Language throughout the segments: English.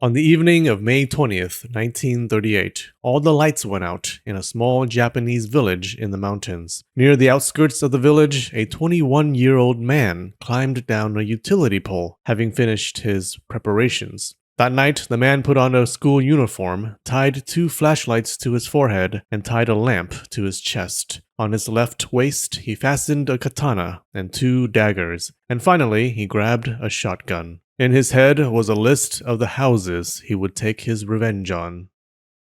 On the evening of May 20th, 1938, all the lights went out in a small Japanese village in the mountains. Near the outskirts of the village, a 21-year-old man climbed down a utility pole, having finished his preparations. That night, the man put on a school uniform, tied 2 flashlights to his forehead, and tied a lamp to his chest. On his left waist, he fastened a katana and 2 daggers, and finally, he grabbed a shotgun. In his head was a list of the houses he would take his revenge on.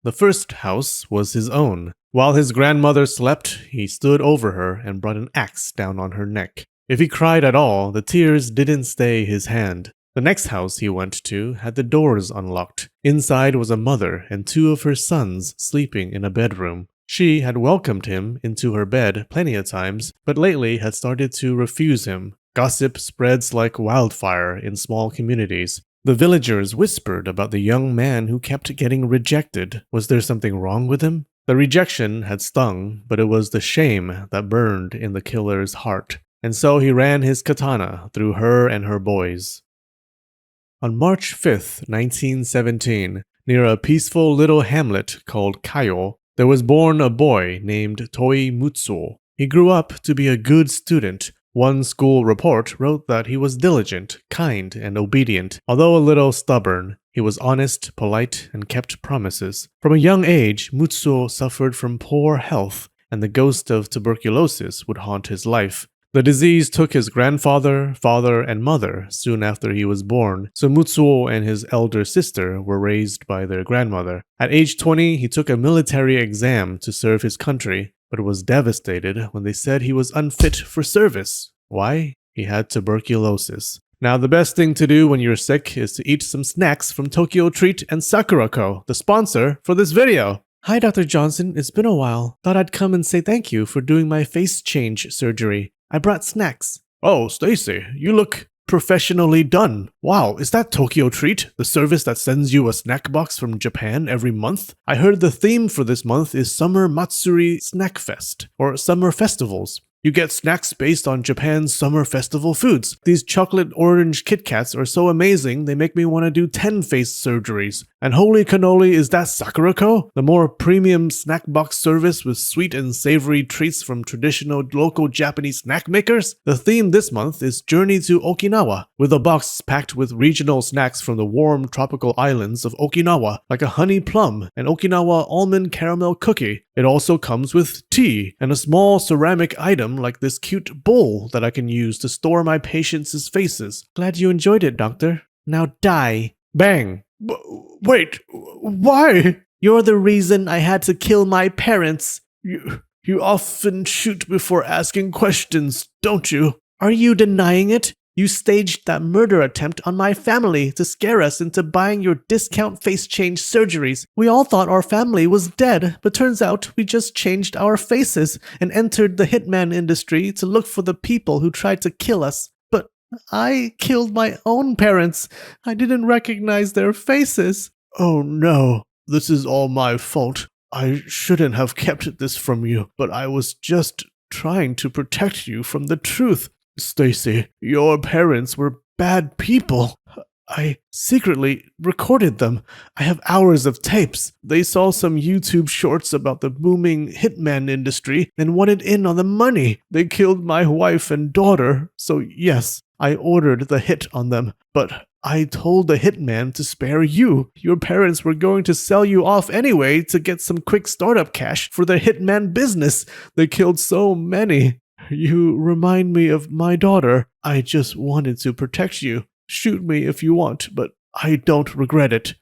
The first house was his own. While his grandmother slept, he stood over her and brought an axe down on her neck. If he cried at all, the tears didn't stay his hand. The next house he went to had the doors unlocked. Inside was a mother and 2 of her sons sleeping in a bedroom. She had welcomed him into her bed plenty of times, but lately had started to refuse him. Gossip spreads like wildfire in small communities. The villagers whispered about the young man who kept getting rejected. Was there something wrong with him? The rejection had stung, but it was the shame that burned in the killer's heart. And so he ran his katana through her and her boys. On March 5th, 1917, near a peaceful little hamlet called Kayo, there was born a boy named Toi Mutsuo. He grew up to be a good student. One school report wrote that he was diligent, kind, and obedient. Although a little stubborn, he was honest, polite, and kept promises. From a young age, Mutsuo suffered from poor health, and the ghost of tuberculosis would haunt his life. The disease took his grandfather, father, and mother soon after he was born, so Mutsuo and his elder sister were raised by their grandmother. At age 20, he took a military exam to serve his country, but was devastated when they said he was unfit for service. Why? He had tuberculosis. Now, the best thing to do when you're sick is to eat some snacks from Tokyo Treat and Sakura Co., the sponsor for this video. Hi, Dr. Johnson. It's been a while. Thought I'd come and say thank you for doing my face change surgery. I brought snacks. Oh, Stacy, you look professionally done. Wow, is that Tokyo Treat, the service that sends you a snack box from Japan every month? I heard the theme for this month is Summer Matsuri Snack Fest, or Summer Festivals. You get snacks based on Japan's summer festival foods. These chocolate orange Kit Kats are so amazing they make me want to do 10 face surgeries. And holy cannoli, is that Sakura Co., the more premium snack box service with sweet and savory treats from traditional local Japanese snack makers? The theme this month is Journey to Okinawa, with a box packed with regional snacks from the warm tropical islands of Okinawa, like a honey plum and Okinawa almond caramel cookie. It also comes with tea and a small ceramic item like this cute bowl that I can use to store my patients' faces. Glad you enjoyed it, doctor. Now die. Bang. Wait, why? You're the reason I had to kill my parents. You often shoot before asking questions, don't you? Are you denying it? You staged that murder attempt on my family to scare us into buying your discount face change surgeries. We all thought our family was dead, but turns out we just changed our faces and entered the hitman industry to look for the people who tried to kill us. But I killed my own parents. I didn't recognize their faces. Oh no, this is all my fault. I shouldn't have kept this from you, but I was just trying to protect you from the truth. Stacy, your parents were bad people. I secretly recorded them. I have hours of tapes. They saw some YouTube shorts about the booming hitman industry and wanted in on the money. They killed my wife and daughter, so yes, I ordered the hit on them. But I told the hitman to spare you. Your parents were going to sell you off anyway to get some quick startup cash for their hitman business. They killed so many. You remind me of my daughter. I just wanted to protect you. Shoot me if you want, but I don't regret it.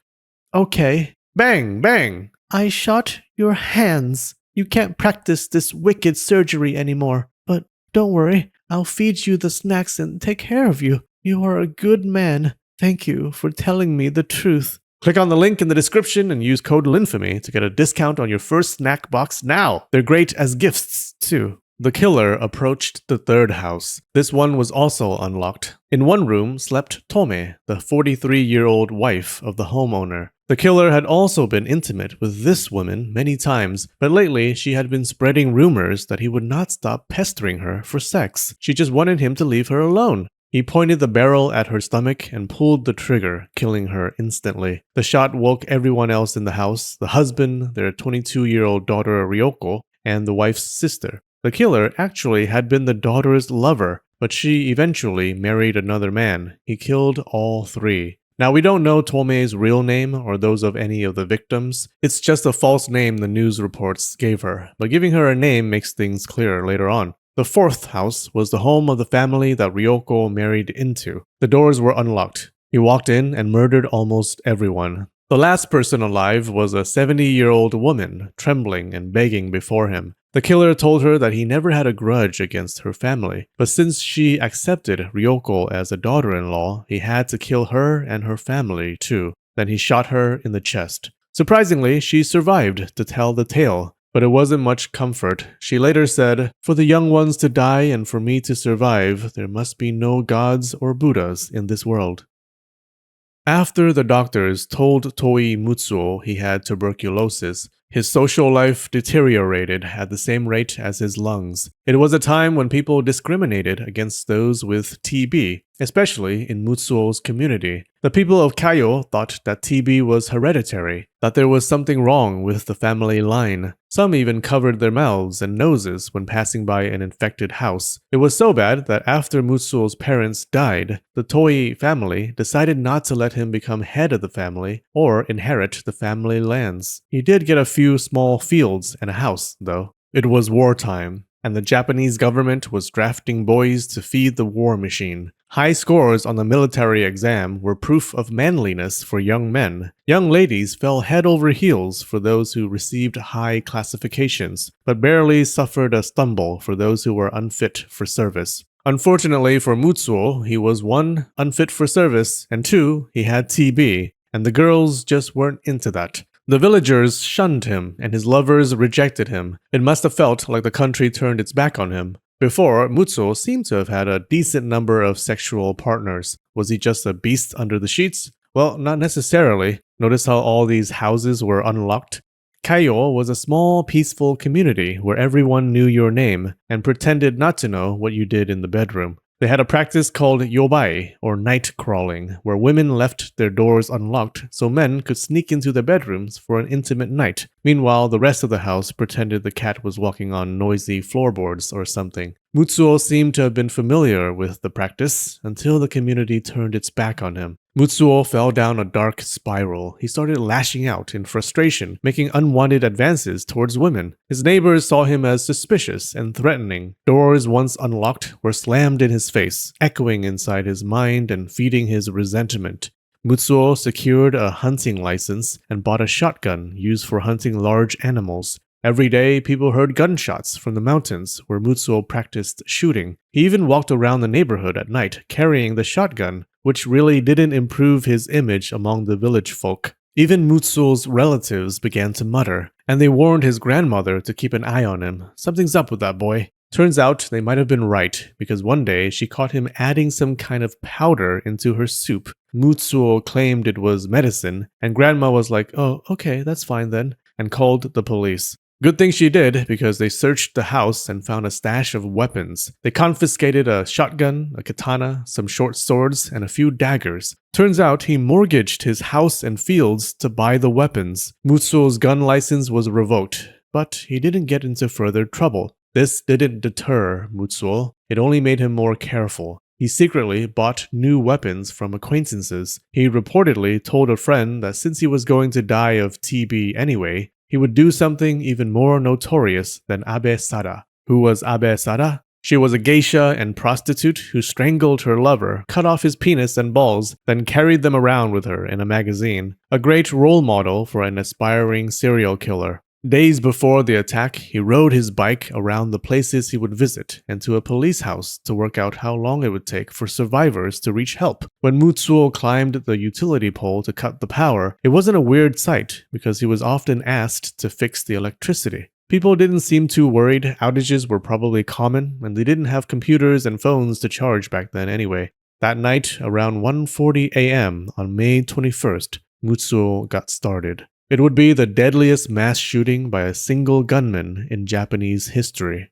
Okay. Bang, bang. I shot your hands. You can't practice this wicked surgery anymore. But don't worry. I'll feed you the snacks and take care of you. You are a good man. Thank you for telling me the truth. Click on the link in the description and use code Linfamy to get a discount on your first snack box now. They're great as gifts, too. The killer approached the third house. This one was also unlocked. In one room slept Tome, the 43-year-old wife of the homeowner. The killer had also been intimate with this woman many times, but lately she had been spreading rumors that he would not stop pestering her for sex. She just wanted him to leave her alone. He pointed the barrel at her stomach and pulled the trigger, killing her instantly. The shot woke everyone else in the house, the husband, their 22-year-old daughter Ryoko, and the wife's sister. The killer actually had been the daughter's lover, but she eventually married another man. He killed all three. Now, we don't know Tomei's real name or those of any of the victims. It's just a false name the news reports gave her, but giving her a name makes things clearer later on. The fourth house was the home of the family that Ryoko married into. The doors were unlocked. He walked in and murdered almost everyone. The last person alive was a 70-year-old woman, trembling and begging before him. The killer told her that he never had a grudge against her family, but since she accepted Ryoko as a daughter-in-law, he had to kill her and her family too. Then he shot her in the chest. Surprisingly, she survived to tell the tale. But it wasn't much comfort. She later said, "For the young ones to die and for me to survive, there must be no gods or Buddhas in this world." After the doctors told Toi Mutsuo he had tuberculosis, his social life deteriorated at the same rate as his lungs. It was a time when people discriminated against those with TB, especially in Mutsuo's community. The people of Kaio thought that TB was hereditary, that there was something wrong with the family line. Some even covered their mouths and noses when passing by an infected house. It was so bad that after Mutsuo's parents died, the Toi family decided not to let him become head of the family or inherit the family lands. He did get a few small fields and a house, though. It was wartime, and the Japanese government was drafting boys to feed the war machine. High scores on the military exam were proof of manliness for young men. Young ladies fell head over heels for those who received high classifications, but barely suffered a stumble for those who were unfit for service. Unfortunately for Mutsuo, he was 1, unfit for service, and 2, he had TB, and the girls just weren't into that. The villagers shunned him, and his lovers rejected him. It must have felt like the country turned its back on him. Before, Mutsuo seemed to have had a decent number of sexual partners. Was he just a beast under the sheets? Well, not necessarily. Notice how all these houses were unlocked? Kaio was a small, peaceful community where everyone knew your name and pretended not to know what you did in the bedroom. They had a practice called yobai, or night crawling, where women left their doors unlocked so men could sneak into their bedrooms for an intimate night. Meanwhile, the rest of the house pretended the cat was walking on noisy floorboards or something. Mutsuo seemed to have been familiar with the practice until the community turned its back on him. Mutsuo fell down a dark spiral. He started lashing out in frustration, making unwanted advances towards women. His neighbors saw him as suspicious and threatening. Doors once unlocked were slammed in his face, echoing inside his mind and feeding his resentment. Mutsuo secured a hunting license and bought a shotgun used for hunting large animals. Every day, people heard gunshots from the mountains where Mutsuo practiced shooting. He even walked around the neighborhood at night carrying the shotgun, which really didn't improve his image among the village folk. Even Mutsuo's relatives began to mutter, and they warned his grandmother to keep an eye on him. Something's up with that boy. Turns out they might have been right, because one day she caught him adding some kind of powder into her soup. Mutsuo claimed it was medicine, and Grandma was like, "Oh, okay, that's fine then," and called the police. Good thing she did, because they searched the house and found a stash of weapons. They confiscated a shotgun, a katana, some short swords, and a few daggers. Turns out he mortgaged his house and fields to buy the weapons. Mutsuo's gun license was revoked, but he didn't get into further trouble. This didn't deter Mutsuo. It only made him more careful. He secretly bought new weapons from acquaintances. He reportedly told a friend that since he was going to die of TB anyway, he would do something even more notorious than Abe Sada. Who was Abe Sada? She was a geisha and prostitute who strangled her lover, cut off his penis and balls, then carried them around with her in a magazine. A great role model for an aspiring serial killer. Days before the attack, he rode his bike around the places he would visit and to a police house to work out how long it would take for survivors to reach help. When Mutsuo climbed the utility pole to cut the power, it wasn't a weird sight because he was often asked to fix the electricity. People didn't seem too worried. Outages were probably common, and they didn't have computers and phones to charge back then anyway. That night, around 1:40 a.m. on May 21st, Mutsuo got started. It would be the deadliest mass shooting by a single gunman in Japanese history.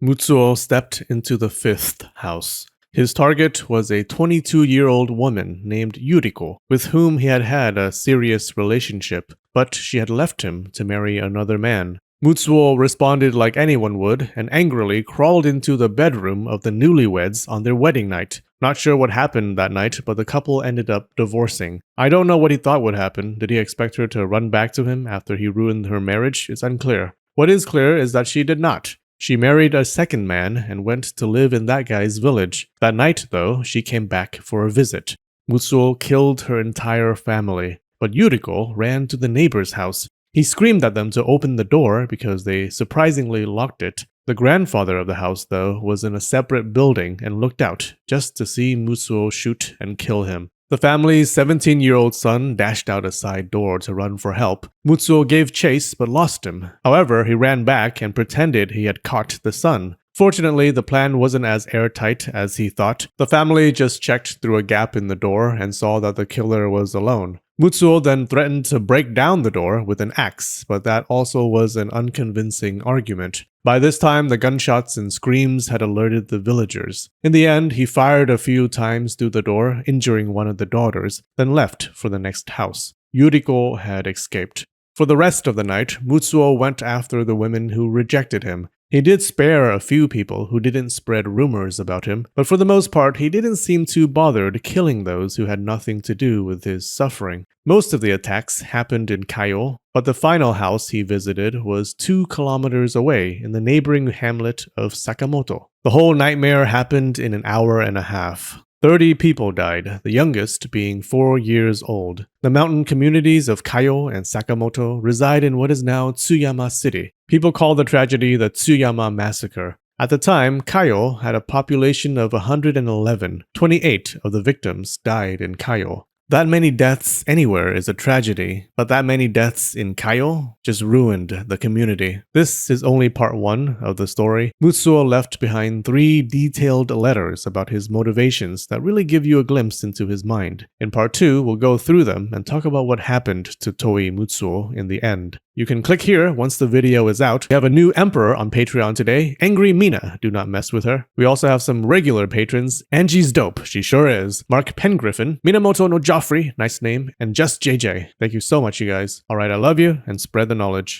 Mutsuo stepped into the fifth house. His target was a 22-year-old woman named Yuriko, with whom he had had a serious relationship, but she had left him to marry another man. Mutsuo responded like anyone would and angrily crawled into the bedroom of the newlyweds on their wedding night. Not sure what happened that night, but the couple ended up divorcing. I don't know what he thought would happen. Did he expect her to run back to him after he ruined her marriage? It's unclear. What is clear is that she did not. She married a second man and went to live in that guy's village. That night, though, she came back for a visit. Mutsuo killed her entire family, but Yuriko ran to the neighbor's house. He screamed at them to open the door because they surprisingly locked it. The grandfather of the house, though, was in a separate building and looked out just to see Mutsuo shoot and kill him. The family's 17-year-old son dashed out a side door to run for help. Mutsuo gave chase but lost him. However, he ran back and pretended he had caught the son. Fortunately, the plan wasn't as airtight as he thought. The family just checked through a gap in the door and saw that the killer was alone. Mutsuo then threatened to break down the door with an axe, but that also was an unconvincing argument. By this time, the gunshots and screams had alerted the villagers. In the end, he fired a few times through the door, injuring one of the daughters, then left for the next house. Yuriko had escaped. For the rest of the night, Mutsuo went after the women who rejected him. He did spare a few people who didn't spread rumors about him, but for the most part, he didn't seem too bothered killing those who had nothing to do with his suffering. Most of the attacks happened in Kaio, but the final house he visited was 2 kilometers away in the neighboring hamlet of Sakamoto. The whole nightmare happened in an hour and a half. 30 people died, the youngest being 4 years old. The mountain communities of Kaio and Sakamoto reside in what is now Tsuyama City. People call the tragedy the Tsuyama Massacre. At the time, Kaio had a population of 111. 28 of the victims died in Kaio. That many deaths anywhere is a tragedy, but that many deaths in Kaio just ruined the community. This is only part 1 of the story. Mutsuo left behind 3 detailed letters about his motivations that really give you a glimpse into his mind. In part 2, we'll go through them and talk about what happened to Toi Mutsuo in the end. You can click here once the video is out. We have a new emperor on Patreon today, Angry Mina. Do not mess with her. We also have some regular patrons. Angie's dope. She sure is. Mark Pengriffin, Minamoto no Joffrey, nice name, and Just JJ. Thank you so much, you guys. Alright, I love you, and spread the knowledge.